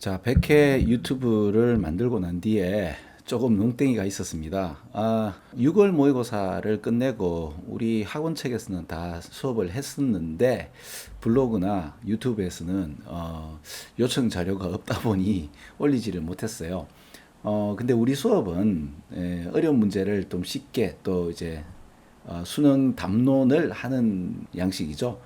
자, 100회 유튜브를 만들고 난 뒤에 조금 농땡이가 있었습니다. 6월 모의고사를 끝내고 우리 학원 책에서는 다 수업을 했었는데 블로그나 유튜브에서는 요청 자료가 없다 보니 올리지를 못했어요. 근데 우리 수업은 어려운 문제를 좀 쉽게 또 이제 수능 담론을 하는 양식이죠.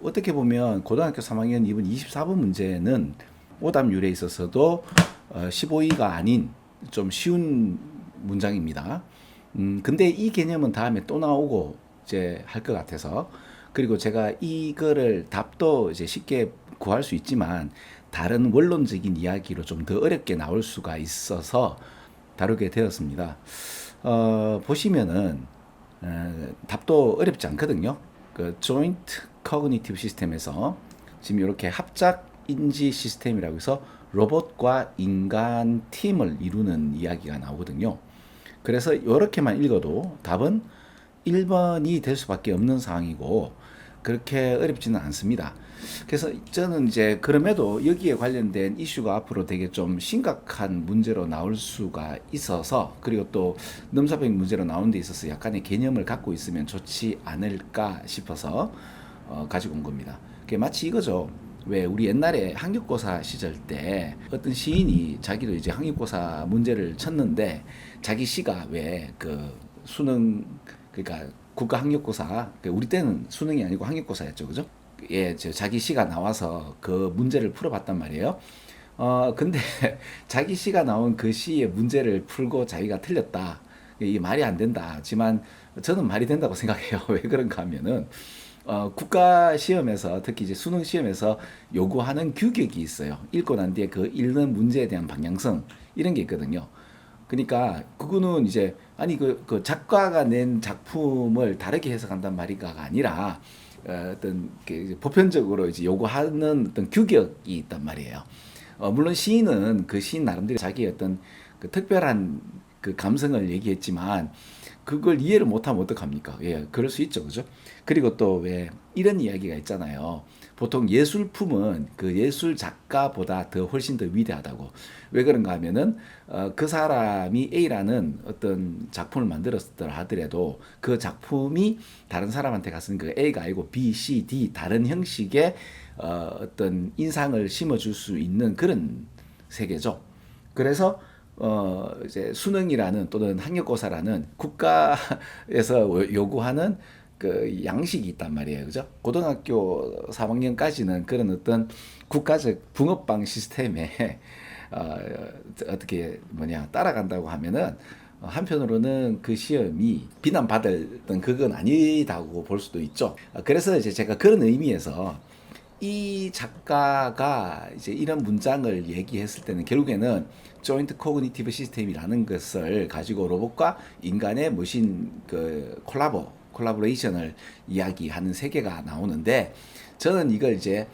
어떻게 보면 고등학교 3학년 2분 24번 문제는 오답률에 있어서도 15위가 아닌 좀 쉬운 문장입니다. 근데 이 개념은 다음에 또 나오고 이제 할 것 같아서, 그리고 제가 이거를 답도 이제 쉽게 구할 수 있지만 다른 원론적인 이야기로 좀 더 어렵게 나올 수가 있어서 다루게 되었습니다. 보시면은 답도 어렵지 않거든요. 그 Joint Cognitive System에서 지금 이렇게 합작 인지 시스템이라고 해서 로봇과 인간 팀을 이루는 이야기가 나오거든요. 그래서 이렇게만 읽어도 답은 1번이 될 수밖에 없는 상황이고 그렇게 어렵지는 않습니다. 그래서 저는 이제 그럼에도 여기에 관련된 이슈가 앞으로 되게 좀 심각한 문제로 나올 수가 있어서, 그리고 또 넘사벽 문제로 나오는 데 있어서 약간의 개념을 갖고 있으면 좋지 않을까 싶어서 가지고 온 겁니다. 그게 마치 이거죠. 왜 우리 옛날에 학력고사 시절 때 어떤 시인이 자기도 이제 학력고사 문제를 쳤는데 자기 시가 왜 그 수능, 그러니까 국가 학력고사, 우리 때는 수능이 아니고 학력고사였죠, 그죠? 예, 자기 시가 나와서 그 문제를 풀어봤단 말이에요. 근데 자기 시가 나온 그 시의 문제를 풀고 자기가 틀렸다. 이게 말이 안 된다. 하지만 저는 말이 된다고 생각해요. 왜 그런가 하면은 국가 시험에서, 특히 이제 수능 시험에서 요구하는 규격이 있어요. 읽고 난 뒤에 그 읽는 문제에 대한 방향성, 이런 게 있거든요. 그러니까 그거는 이제 아니 그 작가가 낸 작품을 다르게 해석한단 말이가 아니라 어떤 그 보편적으로 이제 요구하는 어떤 규격이 있단 말이에요. 물론 시인은 그 시인 나름대로 자기의 어떤 그 특별한 그 감성을 얘기했지만 그걸 이해를 못하면 어떡합니까? 예, 그럴 수 있죠, 그죠? 그리고 또 왜 이런 이야기가 있잖아요. 보통 예술품은 그 예술 작가보다 더 훨씬 더 위대하다고. 왜 그런가 하면은 그 사람이 A라는 어떤 작품을 만들었더라 하더라도 그 작품이 다른 사람한테 갔으니 그 A가 아니고 B, C, D 다른 형식의 어떤 인상을 심어줄 수 있는 그런 세계죠. 그래서 이제 수능이라는 또는 학력고사라는 국가에서 요구하는 그 양식이 있단 말이에요. 그죠? 고등학교 3학년까지는 그런 어떤 국가적 붕어빵 시스템에 어, 어떻게 따라간다고 하면은 한편으로는 그 시험이 비난받을 어떤 그건 아니다고 볼 수도 있죠. 그래서 이제 제가 그런 의미에서 이 작가가 이제 이런 문장을 얘기했을 때는 결국에는 조인트 코그니티브 시스템이라는 것을 가지고 로봇과 인간의 머신 그 콜라보레이션을 이야기하는 세계가 나오는데, 저는 이걸 이제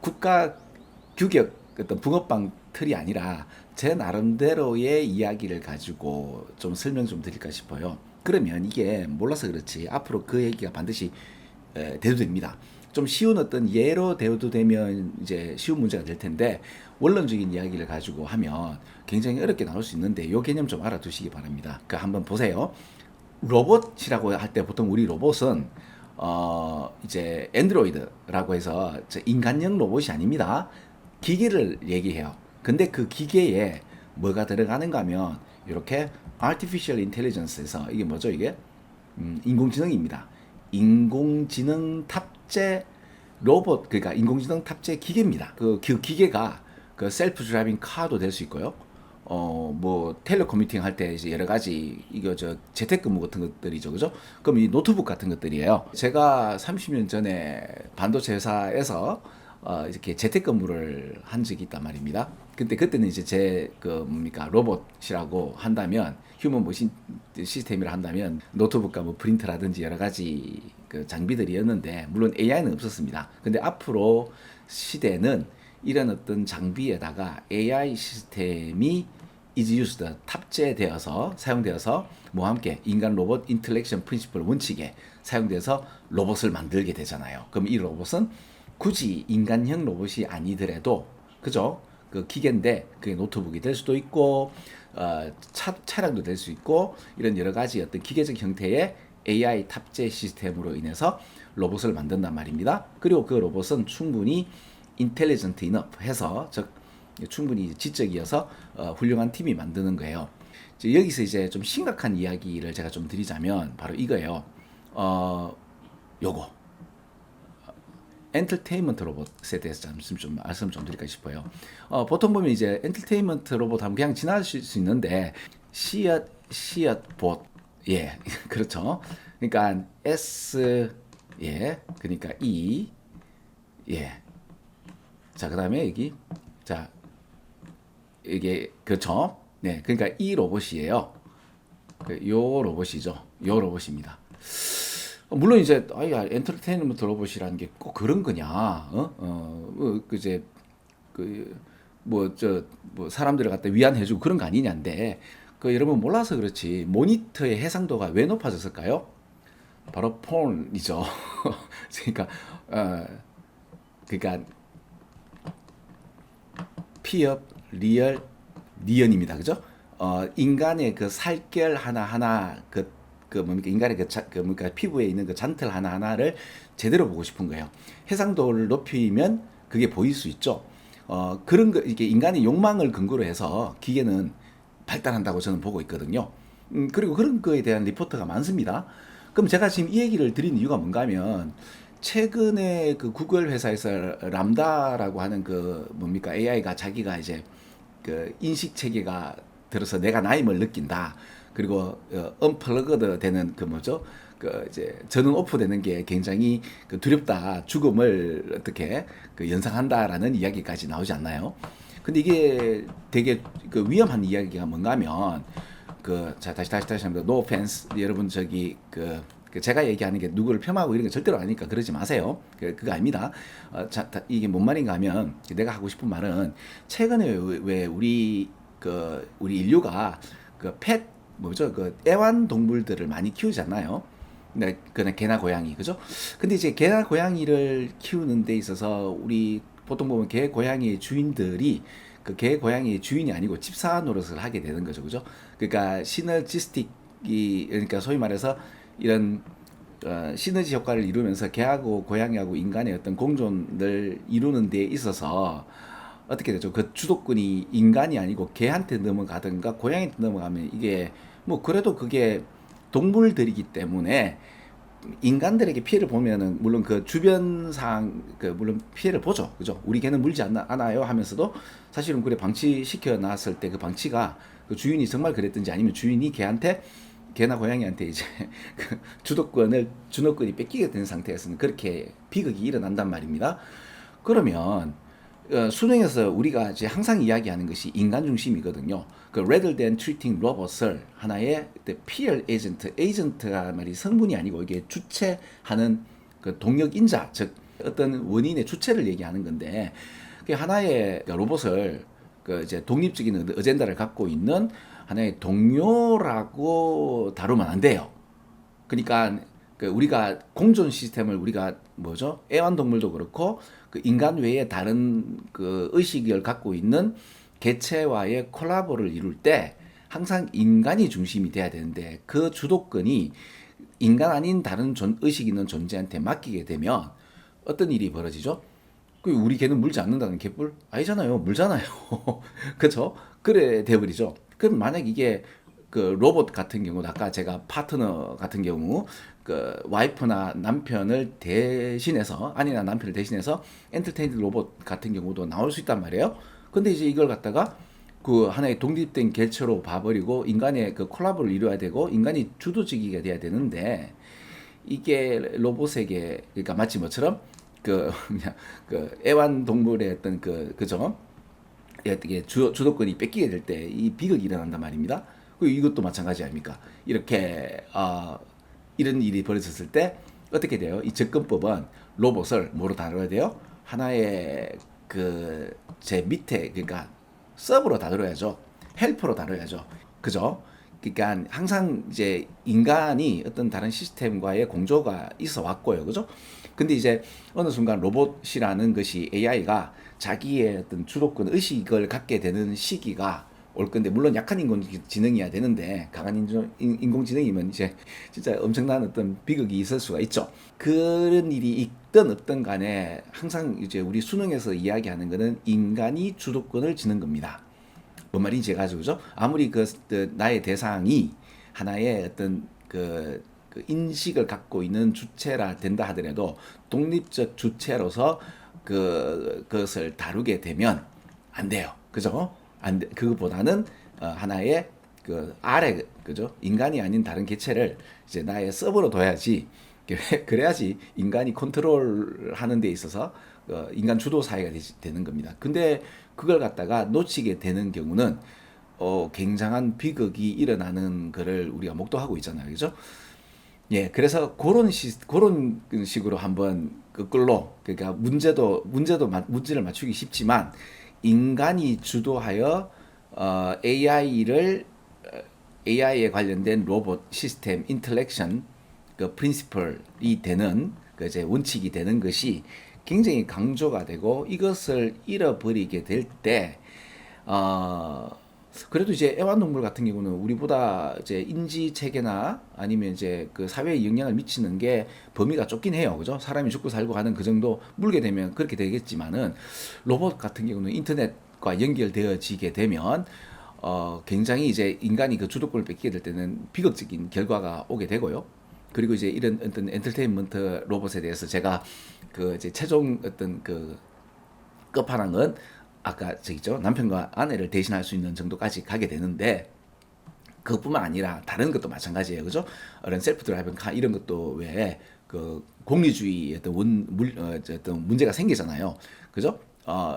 국가 규격 어떤 붕어빵 틀이 아니라 제 나름대로의 이야기를 가지고 좀 설명 좀 드릴까 싶어요. 그러면 이게 몰라서 그렇지 앞으로 그 얘기가 반드시 돼도 됩니다. 좀 쉬운 어떤 예로 대도 되면 이제 쉬운 문제가 될 텐데, 원론적인 이야기를 가지고 하면 굉장히 어렵게 나올 수 있는데 이 개념 좀 알아두시기 바랍니다. 그 한번 보세요. 로봇이라고 할 때 보통 우리 로봇은 이제 엔드로이드라고 해서 인간형 로봇이 아닙니다. 기계를 얘기해요. 근데 그 기계에 뭐가 들어가는가 하면 이렇게 artificial intelligence에서 이게 뭐죠 이게? 인공지능입니다. 인공지능 탑재 로봇, 그러니까 인공지능 탑재 기계입니다. 그 기계가 그 셀프 드라이빙 카도 될 수 있고요. 뭐 텔레코뮤팅 할 때 이제 여러 가지 이거 재택근무 같은 것들이죠, 그죠? 그럼 이 노트북 같은 것들이에요. 제가 30년 전에 반도체 회사에서 이렇게 재택근무를 한 적이 있단 말입니다. 근데 그때는 이제 제 그 뭡니까 로봇이라고 한다면 휴먼 머신 시스템이라 한다면 노트북과 뭐 프린터라든지 여러 가지 그 장비들이었는데, 물론 AI는 없었습니다. 근데 앞으로 시대는 이런 어떤 장비에다가 AI 시스템이 is used 탑재되어서 사용되어서 뭐와 함께 인간 로봇 인터랙션 프린시플 원칙에 사용돼서 로봇을 만들게 되잖아요. 그럼 이 로봇은 굳이 인간형 로봇이 아니더라도 그죠? 그 기계인데 그게 노트북이 될 수도 있고 차량도 될 수 있고 이런 여러 가지 어떤 기계적 형태의 AI 탑재 시스템으로 인해서 로봇을 만든단 말입니다. 그리고 그 로봇은 충분히 intelligent enough 해서 즉 충분히 지적이어서 훌륭한 팀이 만드는 거예요. 이제 여기서 이제 좀 심각한 이야기를 제가 좀 드리자면 바로 이거예요. 요거 엔터테인먼트 로봇에 대해서 좀 말씀 좀 드릴까 싶어요. 보통 보면 이제 엔터테인먼트 로봇 하면 그냥 지나칠 수 있는데 시엇봇 예 그렇죠. 그러니까 S 예 그러니까 E 예 자 그다음에 여기 자 이게 그렇죠. 네 그러니까 이 로봇이에요. 요 로봇이죠. 요 로봇입니다. 물론 이제 아야 엔터테인먼트 로봇이라는 게 꼭 그런 거냐? 그제 그뭐 사람들을 갖다 위안해주고 그런 거 아니냐인데 그 여러분 몰라서 그렇지 모니터의 해상도가 왜 높아졌을까요? 바로 폰이죠. 그러니까 어 그러니까 피업 리얼 니언입니다. 그죠? 인간의 그 살결 하나하나 그 뭡니까 인간의 그 뭡니까 피부에 있는 그 잔틀 하나하나를 제대로 보고 싶은 거예요. 해상도를 높이면 그게 보일 수 있죠. 그런 거 이게 인간의 욕망을 근거로 해서 기계는 발달한다고 저는 보고 있거든요. 그리고 그런 거에 대한 리포트가 많습니다. 그럼 제가 지금 이 얘기를 드린 이유가 뭔가 하면 최근에 그 구글 회사에서 람다라고 하는 그 뭡니까 AI가 자기가 이제 그 인식 체계가 들어서 내가 나임을 느낀다. 그리고 언플러그드 되는 그 뭐죠? 그 이제 전원 오프 되는 게 굉장히 그 두렵다. 죽음을 어떻게 그 연상한다라는 이야기까지 나오지 않나요? 근데 이게 되게 그 위험한 이야기가 뭔가 하면 그 자 다시 합니다. No offense. 여러분 저기 그 제가 얘기하는 게 누구를 폄하하고 이런 게 절대로 아니니까 그러지 마세요. 그거 아닙니다. 이게 뭔 말인가 하면 내가 하고 싶은 말은 최근에 왜 우리 인류가 그 뭐죠? 그 애완동물들을 많이 키우잖아요. 네, 그냥 개나 고양이, 그죠? 근데 이제 개나 고양이를 키우는 데 있어서 우리 보통 보면 개 고양이의 주인들이 그 개 고양이의 주인이 아니고 집사 노릇을 하게 되는 거죠, 그죠? 그러니까 시너지스틱이 그러니까 소위 말해서 이런 시너지 효과를 이루면서 개하고 고양이하고 인간의 어떤 공존을 이루는 데 있어서 어떻게 되죠? 그 주도권이 인간이 아니고 개한테 넘어가든가 고양이한테 넘어가면 이게 뭐 그래도 그게 동물들이기 때문에 인간들에게 피해를 보면은 물론 그 주변 상황 그 물론 피해를 보죠, 그죠? 우리 개는 물지 않아요 하면서도 사실은 그래 방치시켜 놨을 때 그 방치가 그 주인이 정말 그랬든지 아니면 주인이 개한테 개나 고양이한테 이제 그 주도권이 뺏기게 된 상태에서는 그렇게 비극이 일어난단 말입니다. 그러면 수능에서 우리가 이제 항상 이야기하는 것이 인간 중심이거든요. 그 rather than treating robot을 하나의 peer 에이전트가 말이 성분이 아니고 이게 주체하는 그 동력인자, 즉 어떤 원인의 주체를 얘기하는 건데 그 하나의 로봇을 그 이제 독립적인 어젠다를 갖고 있는 하나의 동료라고 다루면 안 돼요. 그러니까 그 우리가 공존 시스템을 우리가 뭐죠? 애완동물도 그렇고 그 인간 외에 다른 그 의식을 갖고 있는 개체와의 콜라보를 이룰 때 항상 인간이 중심이 돼야 되는데 그 주도권이 인간 아닌 다른 의식 있는 존재한테 맡기게 되면 어떤 일이 벌어지죠? 그 우리 개는 물지 않는다는 개뿔? 아니잖아요. 물잖아요. 그렇죠? 그래 돼버리죠. 그럼 만약 이게 그 로봇 같은 경우 아까 제가 파트너 같은 경우 그 와이프나 남편을 대신해서 아내나 남편을 대신해서 엔터테인먼트 로봇 같은 경우도 나올 수 있단 말이에요. 근데 이제 이걸 갖다가 그 하나의 독립된 개체로 봐버리고 인간의 그 콜라보를 이루어야 되고 인간이 주도적이게 돼야 되는데 이게 로봇에게 그러니까 마치 뭐처럼 그 애완동물의 어떤 그죠? 어떻게 주도권이 뺏기게 될 때 이 비극이 일어난단 말입니다. 그리고 이것도 마찬가지 아닙니까? 이렇게 이런 일이 벌어졌을 때 어떻게 돼요? 이 접근법은 로봇을 뭐로 다뤄야 돼요? 하나의 그 제 밑에 그러니까 서브로 다뤄야죠. 헬퍼로 다뤄야죠. 그죠? 그러니까 항상 이제 인간이 어떤 다른 시스템과의 공조가 있어 왔고요. 그죠? 근데 이제 어느 순간 로봇이라는 것이 AI가 자기의 어떤 주도권 의식을 갖게 되는 시기가 올 건데, 물론 약한 인공지능이야 되는데 강한 인공지능이면 이제 진짜 엄청난 어떤 비극이 있을 수가 있죠. 그런 일이 있든 없든 간에 항상 이제 우리 수능에서 이야기하는 거는 인간이 주도권을 지는 겁니다. 뭔 말인지 가지고, 그죠? 아무리 나의 대상이 하나의 어떤 그 인식을 갖고 있는 주체라 된다 하더라도 독립적 주체로서 그것을 다루게 되면 안 돼요. 그죠? 안 돼. 그거보다는 하나의 그 아래, 그죠? 인간이 아닌 다른 개체를 이제 나의 서버로 둬야지. 그래야지 인간이 컨트롤하는 데 있어서 인간 주도 사회가 되는 겁니다. 근데 그걸 갖다가 놓치게 되는 경우는 굉장한 비극이 일어나는 거를 우리가 목도하고 있잖아요. 그죠? 예, 그래서 그런 식으로 한번 거꾸로, 그러니까 문제를 맞추기 쉽지만 인간이 주도하여 AI에 관련된 로봇 시스템 인터랙션 그 프린시플이 되는 그 이제 원칙이 되는 것이 굉장히 강조가 되고, 이것을 잃어버리게 될 때 그래도 이제 애완동물 같은 경우는 우리보다 이제 인지 체계나 아니면 이제 그 사회에 영향을 미치는 게 범위가 좁긴 해요. 그죠? 사람이 죽고 살고 하는 그 정도 물게 되면 그렇게 되겠지만은, 로봇 같은 경우는 인터넷과 연결되어지게 되면 굉장히 이제 인간이 그 주도권을 뺏기게 될 때는 비극적인 결과가 오게 되고요. 그리고 이제 이런 어떤 엔터테인먼트 로봇에 대해서 제가 그 이제 최종 어떤 그 끝판왕은 아까 저기죠, 남편과 아내를 대신할 수 있는 정도까지 가게 되는데, 그것뿐만 아니라 다른 것도 마찬가지예요. 그죠? 이런 셀프 드라이빙 카 이런 것도 왜 그 공리주의 어떤 문제가 생기잖아요. 그죠?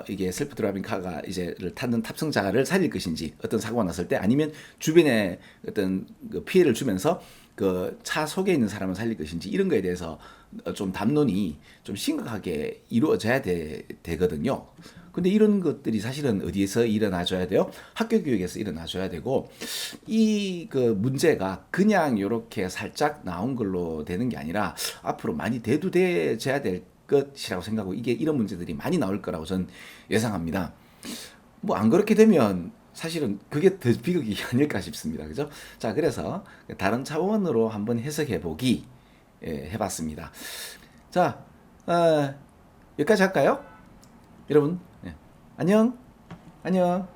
이게 셀프 드라이빙 카가 이제를 타는 탑승자를 살릴 것인지, 어떤 사고가 났을 때, 아니면 주변에 어떤 그 피해를 주면서 그 차 속에 있는 사람을 살릴 것인지, 이런 거에 대해서 좀 담론이 좀 심각하게 이루어져야 되거든요. 근데 이런 것들이 사실은 어디에서 일어나줘야 돼요? 학교 교육에서 일어나줘야 되고, 이 그 문제가 그냥 이렇게 살짝 나온 걸로 되는 게 아니라 앞으로 많이 대두돼야 될 것이라고 생각하고, 이게 이런 문제들이 많이 나올 거라고 저는 예상합니다. 뭐 안 그렇게 되면 사실은 그게 더 비극이 아닐까 싶습니다. 그죠? 자, 그래서 다른 차원으로 한번 해석해 보기 해봤습니다. 자, 여기까지 할까요? 여러분, 안녕, 안녕.